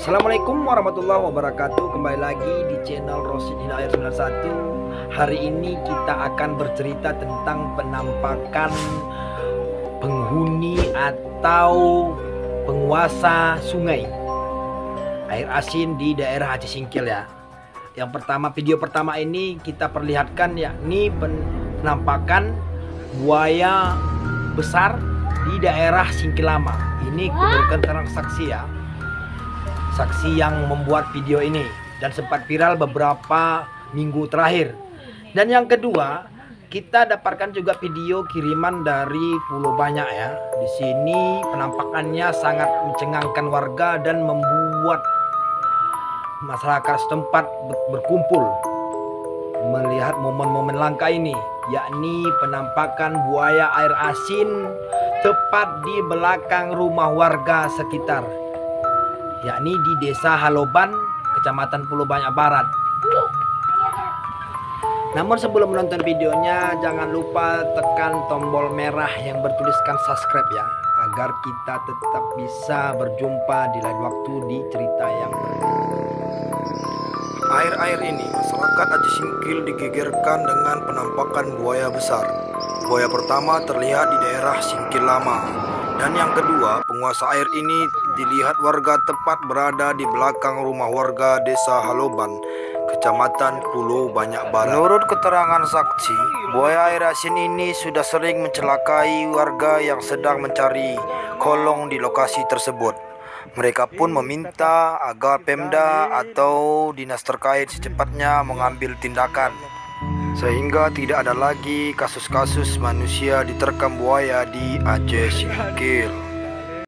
Assalamualaikum warahmatullahi wabarakatuh. Kembali lagi di channel Rosid Hidayat 91. Hari ini kita akan bercerita tentang penampakan penghuni atau penguasa sungai air asin di daerah Aceh Singkil ya. Yang pertama, video pertama ini kita perlihatkan yakni penampakan buaya besar di daerah Singkil Lama. Ini berdasarkan saksi ya. Saksi yang membuat video ini dan sempat viral beberapa minggu terakhir. Dan yang kedua, kita dapatkan juga video kiriman dari Pulau Banyak ya. Di sini penampakannya sangat mencengangkan warga dan membuat masyarakat setempat berkumpul melihat momen-momen langka ini, yakni penampakan buaya air asin tepat di belakang rumah warga sekitar, yakni di Desa Haloban, Kecamatan Pulau Banyak Barat. Namun sebelum menonton videonya, jangan lupa tekan tombol merah yang bertuliskan subscribe ya, agar kita tetap bisa berjumpa di lain waktu di cerita yang berbeda. Akhir-akhir ini masyarakat Aceh Singkil digegerkan dengan penampakan buaya besar. Buaya pertama terlihat di daerah Singkil Lama, dan yang kedua, penguasa air ini dilihat warga tepat berada di belakang rumah warga Desa Haloban, Kecamatan Pulau Banyak Barat. Menurut keterangan saksi, buaya air asin ini sudah sering mencelakai warga yang sedang mencari kolong di lokasi tersebut. Mereka pun meminta agar Pemda atau dinas terkait secepatnya mengambil tindakan, sehingga tidak ada lagi kasus-kasus manusia diterkam buaya di Aceh Singkil.